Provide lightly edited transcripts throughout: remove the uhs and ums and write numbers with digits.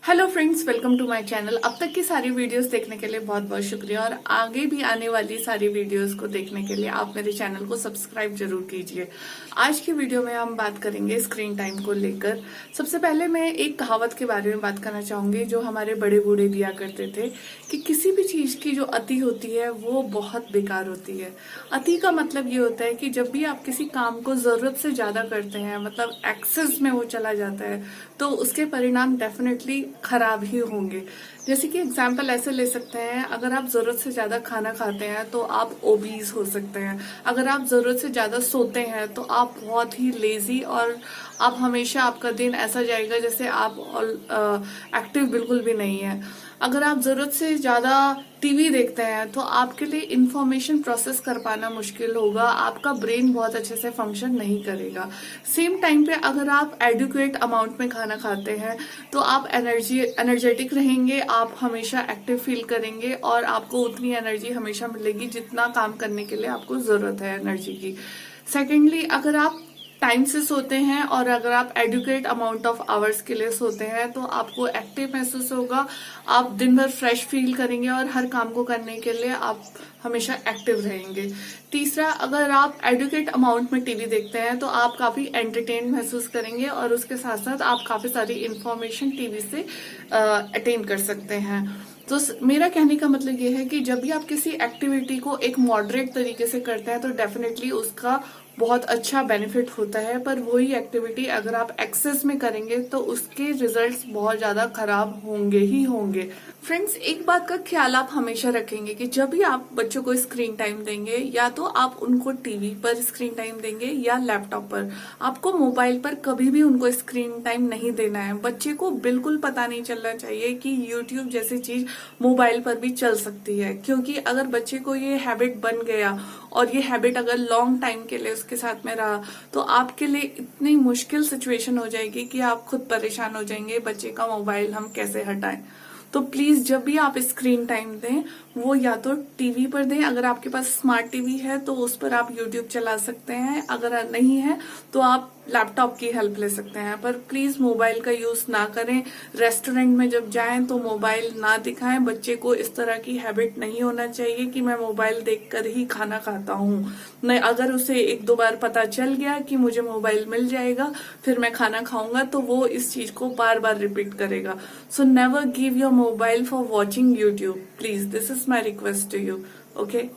Hello friends, welcome to my channel. अब तक की सारी वीडियोस देखने के लिए बहुत बहुत शुक्रिया और आगे भी आने वाली सारी वीडियोस को देखने के लिए आप मेरे चैनल को सब्सक्राइब जरूर कीजिए। आज की वीडियो में हम बात करेंगे स्क्रीन टाइम को लेकर। सबसे पहले मैं एक कहावत के बारे में बात करना चाहूंगी जो हमारे बड़े बूढ़े दिया करते थे कि किसी भी चीज की जो अति होती है वो बहुत बेकार होती है। अति का मतलब ये होता है कि जब भी आप किसी काम को जरूरत से ज्यादा करते हैं, मतलब एक्सेस में वो चला जाता है, तो उसके परिणाम डेफिनेटली खराब ही होंगे। जैसे कि एग्जाम्पल ऐसे ले सकते हैं, अगर आप जरूरत से ज्यादा खाना खाते हैं तो आप ओबीज हो सकते हैं। अगर आप जरूरत से ज्यादा सोते हैं तो आप बहुत ही लेजी और आप हमेशा आपका दिन ऐसा जाएगा जैसे आप एक्टिव बिल्कुल भी नहीं है। अगर आप जरूरत से ज्यादा टीवी देखते हैं तो आपके लिए इंफॉर्मेशन प्रोसेस कर पाना मुश्किल होगा, आपका ब्रेन बहुत अच्छे से फंक्शन नहीं करेगा। सेम टाइम पे अगर आप एडुकेट अमाउंट में खाना खाते हैं तो आप एनर्जेटिक रहेंगे, आप हमेशा एक्टिव फील करेंगे और आपको उतनी एनर्जी हमेशा मिलेगी जितना काम करने के लिए आपको जरूरत है एनर्जी की। सेकेंडली, अगर आप टाइम से सोते हैं और अगर आप एडुकेट अमाउंट ऑफ आवर्स के लिए सोते हैं तो आपको एक्टिव महसूस होगा, आप दिन भर फ्रेश फील करेंगे और हर काम को करने के लिए आप हमेशा एक्टिव रहेंगे। तीसरा, अगर आप एडुकेट अमाउंट में टीवी देखते हैं तो आप काफी एंटरटेन महसूस करेंगे और उसके साथ साथ आप काफी सारी इंफॉर्मेशन टीवी से अटेन कर सकते हैं। तो मेरा कहने का मतलब ये है कि जब भी आप किसी एक्टिविटी को एक मॉडरेट तरीके से करते हैं तो डेफिनेटली उसका बहुत अच्छा बेनिफिट होता है, पर वही एक्टिविटी अगर आप एक्सेस में करेंगे तो उसके रिजल्ट्स बहुत ज्यादा खराब होंगे ही होंगे। फ्रेंड्स, एक बात का ख्याल आप हमेशा रखेंगे कि जब भी आप बच्चों को स्क्रीन टाइम देंगे, या तो आप उनको टीवी पर स्क्रीन टाइम देंगे या लैपटॉप पर, आपको मोबाइल पर कभी भी उनको स्क्रीन टाइम नहीं देना है। बच्चे को बिल्कुल पता नहीं चलना चाहिए कि यूट्यूब जैसी चीज मोबाइल पर भी चल सकती है, क्योंकि अगर बच्चे को ये हैबिट बन गया और ये हैबिट अगर लॉन्ग टाइम के लिए उसके साथ में रहा तो आपके लिए इतनी मुश्किल सिचुएशन हो जाएगी कि आप खुद परेशान हो जाएंगे बच्चे का मोबाइल हम कैसे हटाएं। तो प्लीज जब भी आप स्क्रीन टाइम दें वो या तो टीवी पर दें, अगर आपके पास स्मार्ट टीवी है तो उस पर आप यूट्यूब चला सकते हैं, अगर नहीं है तो आप लैपटॉप की हेल्प ले सकते हैं, पर प्लीज मोबाइल का यूज ना करें। रेस्टोरेंट में जब जाएं तो मोबाइल ना दिखाएं। बच्चे को इस तरह की हैबिट नहीं होना चाहिए कि मैं मोबाइल देखकर ही खाना खाता हूं। नहीं, अगर उसे एक दो बार पता चल गया कि मुझे मोबाइल मिल जाएगा फिर मैं खाना खाऊंगा तो वो इस चीज को बार बार रिपीट करेगा। So never give your mobile for watching YouTube, please, this is my request to you. Okay,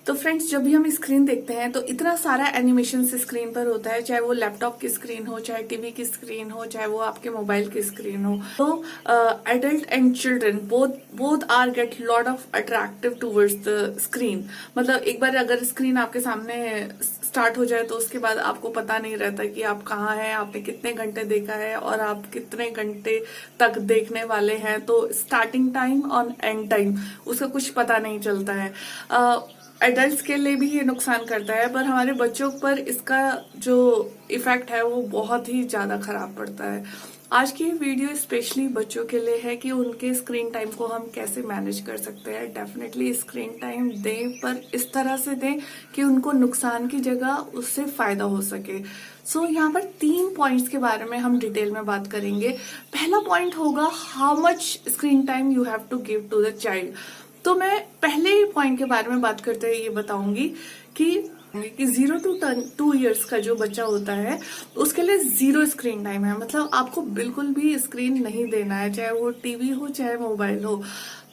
तो फ्रेंड्स, जब भी हम स्क्रीन देखते हैं तो इतना सारा एनिमेशन स्क्रीन पर होता है, चाहे वो लैपटॉप की स्क्रीन हो, चाहे टीवी की स्क्रीन हो, चाहे वो आपके मोबाइल की स्क्रीन हो। तो adult and children both are get lot of attractive towards the screen. मतलब एक बार अगर स्क्रीन आपके सामने स्टार्ट हो जाए तो उसके बाद आपको पता नहीं रहता कि आप कहाँ हैं, आपने कितने घंटे देखा है और आप कितने घंटे तक देखने वाले हैं। तो स्टार्टिंग टाइम और एंड टाइम उसका कुछ पता नहीं चलता है। एडल्ट्स के लिए भी ये नुकसान करता है, पर हमारे बच्चों पर इसका जो इफेक्ट है वो बहुत ही ज्यादा खराब पड़ता है। आज की वीडियो स्पेशली बच्चों के लिए है कि उनके स्क्रीन टाइम को हम कैसे मैनेज कर सकते हैं। डेफिनेटली स्क्रीन टाइम दें, पर इस तरह से दें कि उनको नुकसान की जगह उससे फायदा हो सके। सो यहाँ पर 3 पॉइंट्स के बारे में हम डिटेल में बात करेंगे। पहला पॉइंट होगा how much screen time you have to give to the child. तो मैं पहले पॉइंट के बारे में बात करते हुए ये बताऊंगी कि 0 to 2 ईयर्स का जो बच्चा होता है उसके लिए 0 स्क्रीन टाइम है। मतलब आपको बिल्कुल भी स्क्रीन नहीं देना है, चाहे वो टीवी हो चाहे मोबाइल हो,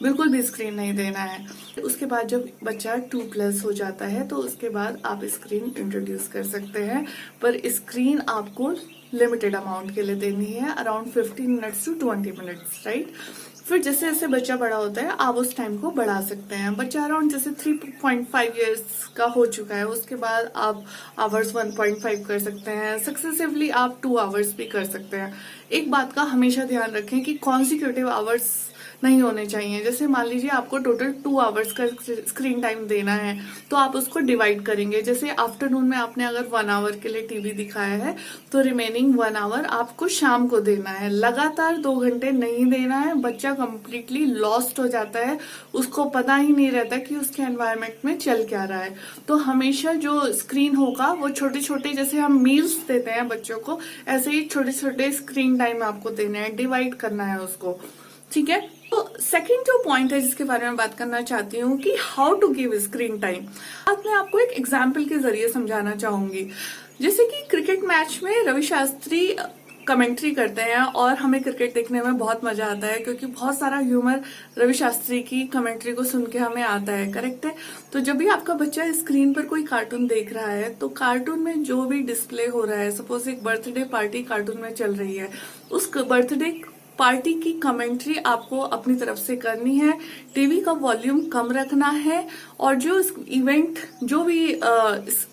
बिल्कुल भी स्क्रीन नहीं देना है। उसके बाद जब बच्चा 2+ हो जाता है तो उसके बाद आप स्क्रीन इंट्रोड्यूस कर सकते हैं, पर स्क्रीन आपको लिमिटेड अमाउंट के लिए देनी है, around 15 minutes to 20 minutes, right. फिर जैसे जैसे बच्चा बड़ा होता है आप उस टाइम को बढ़ा सकते हैं। बच्चा अराउंड जैसे 3.5 इयर्स का हो चुका है उसके बाद आप आवर्स 1.5 कर सकते हैं, सक्सेसिवली आप 2 आवर्स भी कर सकते हैं। एक बात का हमेशा ध्यान रखें कि कॉन्सिक्यूटिव आवर्स नहीं होने चाहिए। जैसे मान लीजिए आपको टोटल 2 आवर्स का स्क्रीन टाइम देना है तो आप उसको डिवाइड करेंगे। जैसे आफ्टरनून में आपने अगर 1 आवर के लिए टीवी दिखाया है तो रिमेनिंग 1 आवर आपको शाम को देना है। लगातार 2 घंटे नहीं देना है, बच्चा कंप्लीटली लॉस्ट हो जाता है, उसको पता ही नहीं रहता कि उसके एनवायरनमेंट में चल क्या रहा है। तो हमेशा जो स्क्रीन होगा वो छोटे छोटे, जैसे हम मील्स देते हैं बच्चों को, ऐसे ही छोटे छोटे स्क्रीन टाइम आपको देने हैं, डिवाइड करना है उसको, ठीक है। तो सेकंड जो पॉइंट है जिसके बारे में बात करना चाहती हूँ कि how to give screen time, आज मैं आपको एक एग्जाम्पल के जरिए समझाना चाहूंगी। जैसे कि क्रिकेट मैच में रवि शास्त्री कमेंट्री करते हैं और हमें क्रिकेट देखने में बहुत मजा आता है, क्योंकि बहुत सारा ह्यूमर रवि शास्त्री की कमेंट्री को सुन के हमें आता है, करेक्ट है। तो जब भी आपका बच्चा स्क्रीन पर कोई कार्टून देख रहा है तो कार्टून में जो भी डिस्प्ले हो रहा है, सपोज एक बर्थडे पार्टी कार्टून में चल रही है, उस बर्थडे पार्टी की कमेंट्री आपको अपनी तरफ से करनी है, टीवी का वॉल्यूम कम रखना है, और जो इवेंट जो भी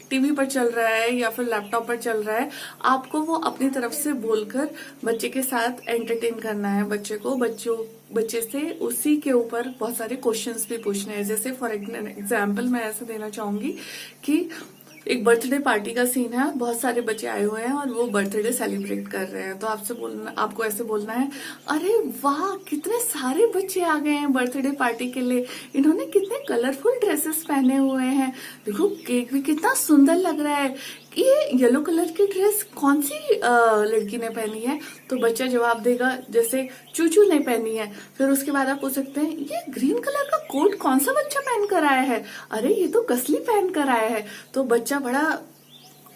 टीवी पर चल रहा है या फिर लैपटॉप पर चल रहा है, आपको वो अपनी तरफ से बोलकर बच्चे के साथ एंटरटेन करना है बच्चे से उसी के ऊपर बहुत सारे क्वेश्चंस भी पूछने हैं। जैसे फॉर एग्जाम्पल मैं ऐसे देना चाहूंगी कि एक बर्थडे पार्टी का सीन है, बहुत सारे बच्चे आए हुए हैं और वो बर्थडे सेलिब्रेट कर रहे हैं। तो आपको ऐसे बोलना है, अरे वाह कितने सारे बच्चे आ गए हैं बर्थडे पार्टी के लिए, इन्होंने कितने कलरफुल ड्रेसेस पहने हुए हैं, देखो केक भी कितना सुंदर लग रहा है, ये येलो कलर की ड्रेस कौन सी लड़की ने पहनी है। तो बच्चा जवाब देगा जैसे चूचू ने पहनी है। फिर उसके बाद आप पूछ सकते हैं, ये ग्रीन कलर का कोट कौन सा बच्चा पहन कर आया है, अरे ये तो कसली पहन कर आया है। तो बच्चा बड़ा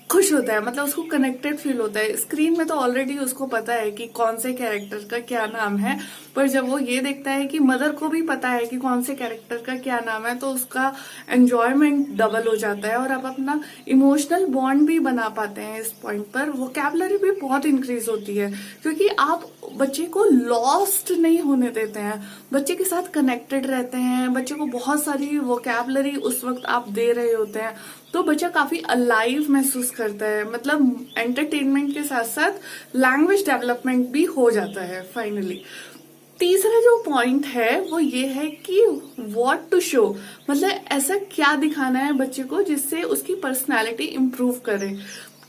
खुश होता है, मतलब उसको कनेक्टेड फील होता है। स्क्रीन में तो ऑलरेडी उसको पता है कि कौन से कैरेक्टर का क्या नाम है, पर जब वो ये देखता है कि मदर को भी पता है कि कौन से कैरेक्टर का क्या नाम है, तो उसका एंजॉयमेंट डबल हो जाता है और आप अपना इमोशनल बॉन्ड भी बना पाते हैं। इस पॉइंट पर वोकैबुलरी भी बहुत इंक्रीज होती है, क्योंकि आप बच्चे को लॉस्ट नहीं होने देते हैं, बच्चे के साथ कनेक्टेड रहते हैं, बच्चे को बहुत सारी वोकैबुलरी उस वक्त आप दे रहे होते हैं, तो बच्चा काफी अलाइव महसूस करता है। मतलब एंटरटेनमेंट के साथ साथ लैंग्वेज डेवलपमेंट भी हो जाता है फाइनली। तीसरा जो पॉइंट है वो ये है कि व्हाट टू शो, मतलब ऐसा क्या दिखाना है बच्चे को जिससे उसकी पर्सनालिटी इंप्रूव करे।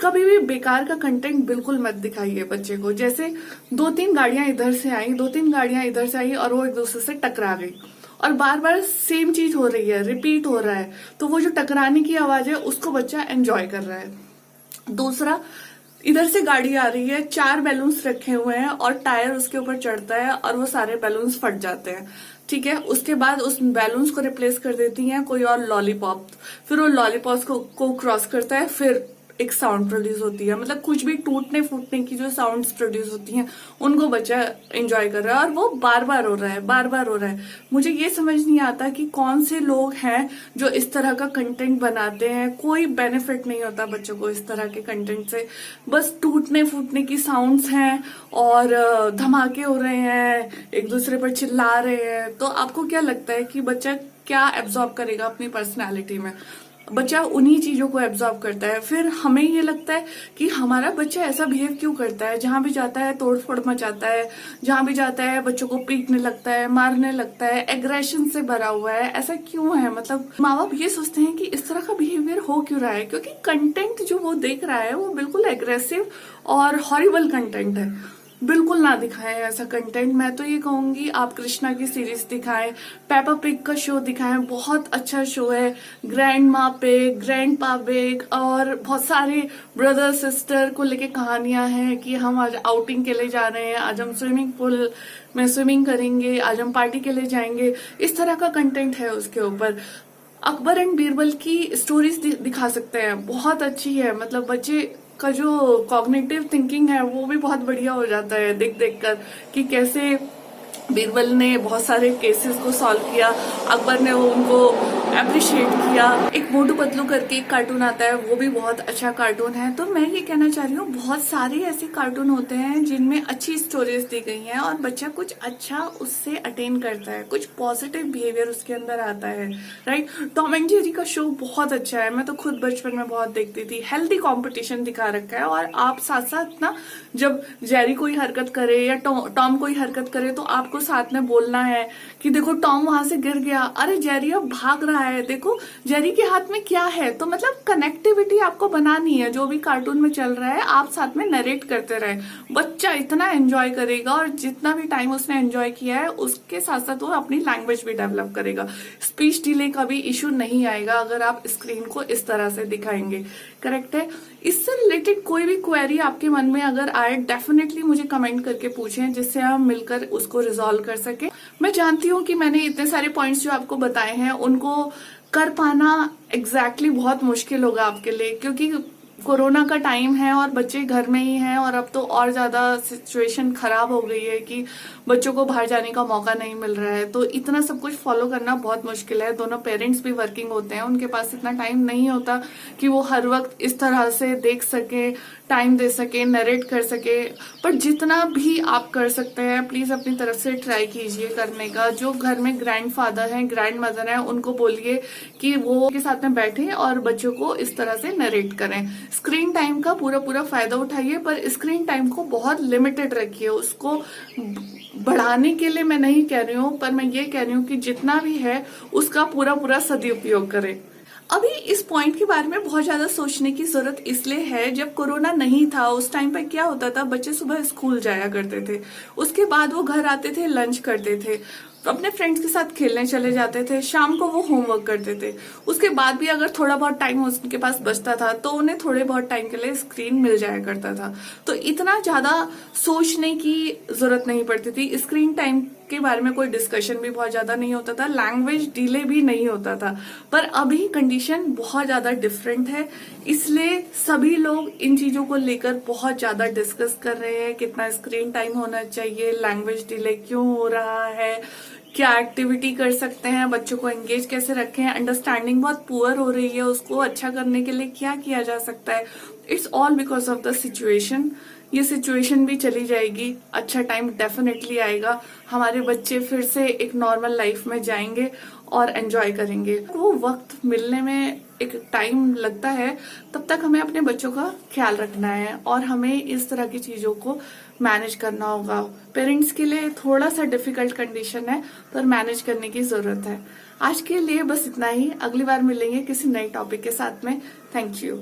कभी भी बेकार का कंटेंट बिल्कुल मत दिखाइए बच्चे को। जैसे 2-3 गाड़ियां इधर से आई, 2-3 गाड़ियां इधर से आई और वो एक दूसरे से टकरा गई और बार बार सेम चीज हो रही है, रिपीट हो रहा है, तो वो जो टकराने की आवाज है उसको बच्चा एंजॉय कर रहा है। दूसरा, इधर से गाड़ी आ रही है, 4 बैलून्स रखे हुए हैं और टायर उसके ऊपर चढ़ता है और वो सारे बैलून्स फट जाते हैं, ठीक है। उसके बाद उस बैलून्स को रिप्लेस कर देती हैं कोई और लॉलीपॉप, फिर वो लॉलीपॉप को क्रॉस करता है, फिर एक साउंड प्रोड्यूस होती है। मतलब कुछ भी टूटने फूटने की जो साउंड्स प्रोड्यूस होती हैं उनको बच्चा एंजॉय कर रहा है और वो बार बार हो रहा है। मुझे ये समझ नहीं आता कि कौन से लोग हैं जो इस तरह का कंटेंट बनाते हैं। कोई बेनिफिट नहीं होता बच्चों को इस तरह के कंटेंट से, बस टूटने फूटने की साउंड्स हैं और धमाके हो रहे हैं, एक दूसरे पर चिल्ला रहे हैं। तो आपको क्या लगता है कि बच्चा क्या एब्जॉर्ब करेगा अपनी पर्सनैलिटी में? बच्चा उन्हीं चीजों को एब्जॉर्ब करता है। फिर हमें ये लगता है कि हमारा बच्चा ऐसा बिहेव क्यों करता है, जहां भी जाता है तोड़ फोड़ मचाता है, जहां भी जाता है बच्चों को पीटने लगता है, मारने लगता है, एग्रेशन से भरा हुआ है, ऐसा क्यों है? मतलब माँ बाप ये सोचते हैं कि इस तरह का बिहेवियर हो क्यों रहा है, क्योंकि कंटेंट जो वो देख रहा है वो बिल्कुल एग्रेसिव और हॉरिबल कंटेंट है। बिल्कुल ना दिखाएं ऐसा कंटेंट। मैं तो ये कहूंगी आप कृष्णा की सीरीज दिखाएं, पेपा पिग का शो दिखाएं, बहुत अच्छा शो है। ग्रैंड माँ पिग, ग्रैंड पा पिग और बहुत सारे ब्रदर सिस्टर को लेके कहानियां हैं कि हम आज आउटिंग के लिए जा रहे हैं, आज हम स्विमिंग पूल में स्विमिंग करेंगे, आज हम पार्टी के लिए जाएंगे, इस तरह का कंटेंट है उसके ऊपर। अकबर एंड बीरबल की स्टोरीज दिखा सकते हैं, बहुत अच्छी है। मतलब बच्चे का जो कॉग्निटिव थिंकिंग है वो भी बहुत बढ़िया हो जाता है देख देख कर कि कैसे बीरबल ने बहुत सारे केसेस को सॉल्व किया, अकबर ने उनको अप्रिशिएट किया। एक मोटू पतलू करके एक कार्टून आता है, वो भी बहुत अच्छा कार्टून है। तो मैं ये कहना चाह रही हूँ बहुत सारे ऐसे कार्टून होते हैं जिनमें अच्छी स्टोरीज दी गई हैं और बच्चा कुछ अच्छा उससे अटेन करता है, कुछ पॉजिटिव बिहेवियर उसके अंदर आता है, राइट। टॉम एंड जेरी का शो बहुत अच्छा है, मैं तो खुद बचपन में बहुत देखती थी। हेल्दी कॉम्पिटिशन दिखा रखा है और आप साथ साथ ना जब जेरी कोई हरकत करे या टॉम कोई हरकत करे तो आपको को साथ में बोलना है कि देखो टॉम वहां से गिर गया, अरे जेरी अब भाग रहा है, देखो जेरी के हाथ में क्या है। तो मतलब कनेक्टिविटी आपको बनानी है, जो भी कार्टून में चल रहा है आप साथ में नरेट करते रहे, बच्चा इतना एंजॉय करेगा और जितना भी टाइम उसने एंजॉय किया है उसके साथ साथ वो अपनी लैंग्वेज भी डेवलप करेगा। स्पीच डिले का भी इश्यू नहीं आएगा अगर आप स्क्रीन को इस तरह से दिखाएंगे। करेक्ट है। इससे रिलेटेड कोई भी क्वेरी आपके मन में अगर आए डेफिनेटली मुझे कमेंट करके पूछें, जिससे हम मिलकर उसको रिजॉल्व कर सके। मैं जानती हूँ कि मैंने इतने सारे पॉइंट्स जो आपको बताए हैं उनको कर पाना एग्जैक्टली बहुत मुश्किल होगा आपके लिए, क्योंकि कोरोना का टाइम है और बच्चे घर में ही हैं और अब तो और ज्यादा सिचुएशन खराब हो गई है कि बच्चों को बाहर जाने का मौका नहीं मिल रहा है। तो इतना सब कुछ फॉलो करना बहुत मुश्किल है। दोनों पेरेंट्स भी वर्किंग होते हैं, उनके पास इतना टाइम नहीं होता कि वो हर वक्त इस तरह से देख सके, टाइम दे सके, नरेट कर सके। पर जितना भी आप कर सकते हैं प्लीज अपनी तरफ से ट्राई कीजिए करने का। जो घर में ग्रैंड फादर हैं, ग्रैंड मदर हैं, उनको बोलिए कि वो के साथ में बैठे और बच्चों को इस तरह से नरेट करें। स्क्रीन टाइम का पूरा पूरा फायदा उठाइए, पर स्क्रीन टाइम को बहुत लिमिटेड रखिए। उसको बढ़ाने के लिए मैं नहीं कह रही हूँ, पर मैं ये कह रही हूँ कि जितना भी है उसका पूरा पूरा सदुपयोग करें। अभी इस पॉइंट के बारे में बहुत ज्यादा सोचने की जरूरत इसलिए है, जब कोरोना नहीं था उस टाइम पर क्या होता था, बच्चे सुबह स्कूल जाया करते थे, उसके बाद वो घर आते थे, लंच करते थे, अपने फ्रेंड्स के साथ खेलने चले जाते थे, शाम को वो होमवर्क करते थे। उसके बाद भी अगर थोड़ा बहुत टाइम उनके पास बचता था तो उन्हें थोड़े बहुत टाइम के लिए स्क्रीन मिल जाया करता था। तो इतना ज्यादा सोचने की जरूरत नहीं पड़ती थी। स्क्रीन टाइम के बारे में कोई डिस्कशन भी बहुत ज्यादा नहीं होता था, लैंग्वेज डिले भी नहीं होता था। पर अभी कंडीशन बहुत ज्यादा डिफरेंट है, इसलिए सभी लोग इन चीजों को लेकर बहुत ज्यादा डिस्कस कर रहे हैं। कितना स्क्रीन टाइम होना चाहिए, लैंग्वेज डिले क्यों हो रहा है, क्या एक्टिविटी कर सकते हैं, बच्चों को एंगेज कैसे रखें, अंडरस्टैंडिंग बहुत पुअर हो रही है, उसको अच्छा करने के लिए क्या किया जा सकता है। It's all because of the situation. ये सिचुएशन भी चली जाएगी, अच्छा टाइम डेफिनेटली आएगा, हमारे बच्चे फिर से एक नॉर्मल लाइफ में जाएंगे और एंजॉय करेंगे। वो वक्त मिलने में एक टाइम लगता है, तब तक हमें अपने बच्चों का ख्याल रखना है और हमें इस तरह की चीजों को मैनेज करना होगा। पेरेंट्स के लिए थोड़ा सा डिफिकल्ट कंडीशन है, पर मैनेज करने की जरूरत है। आज के लिए बस इतना ही, अगली बार मिलेंगे किसी नए टॉपिक के साथ में। Thank you.